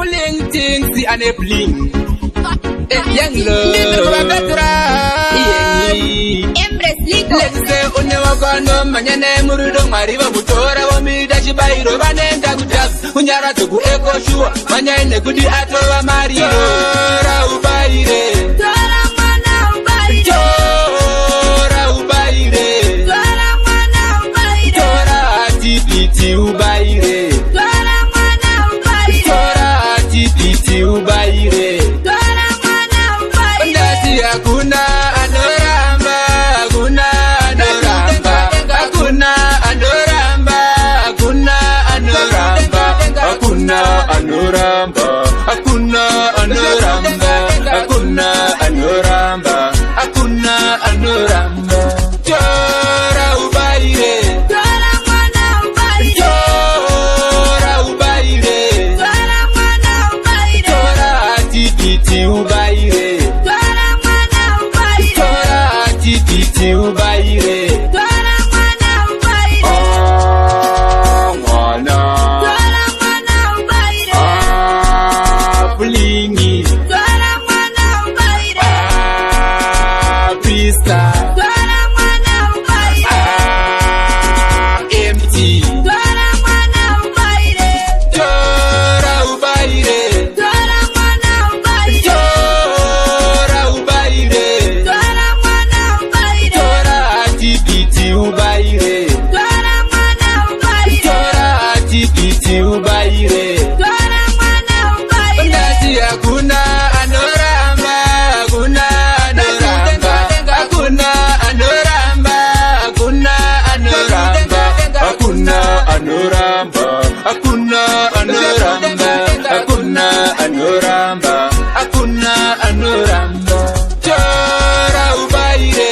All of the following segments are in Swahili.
bling things and a bling. Young love. Let's say Unewakano, Manane Murudo, Mariva Mutora, Wamida Shibairo, Vanenda Gujas, Unyara to Echo Shua, Manane Gudi Ato Mario, Raubaire, Raubaire, Tora TPT Ubaire, Tora TPT Ubaire, Akuna Anoramba, Akuna Anoramba, Akuna Anoramba, Akuna Anoramba, Akuna Anoramba, Akuna Anoramba, Akuna Anoramba, Akuna Anoramba. Chora ubaire, chora ubaire, chora TPT ubaire. Ubaire, oh mwana, blingy, pista, empty, chora ubaire, chora ubaire. Ubaire, Tora TPT Ubaire, Nasi Akuna Anoramba, Akuna Anoramba, Akuna Anoramba, Akuna Anoramba, Akuna Anoramba, Akuna Anoramba, Akuna Anoramba, Akuna Anoramba, Tora Ubaire.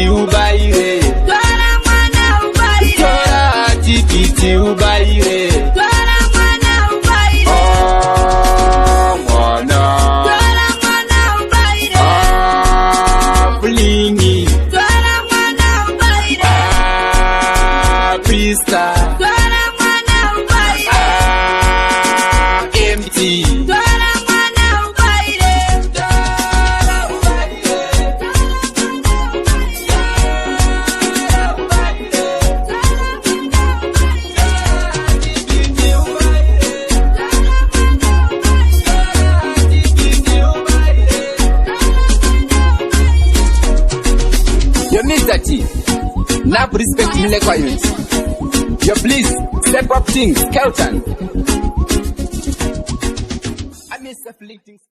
Ubaire, Tora TPT Ubaire, oh mwana, blingy, pista, empty. Mr. T, now respect me like quiet. You please step up things, Kelton. I miss the things.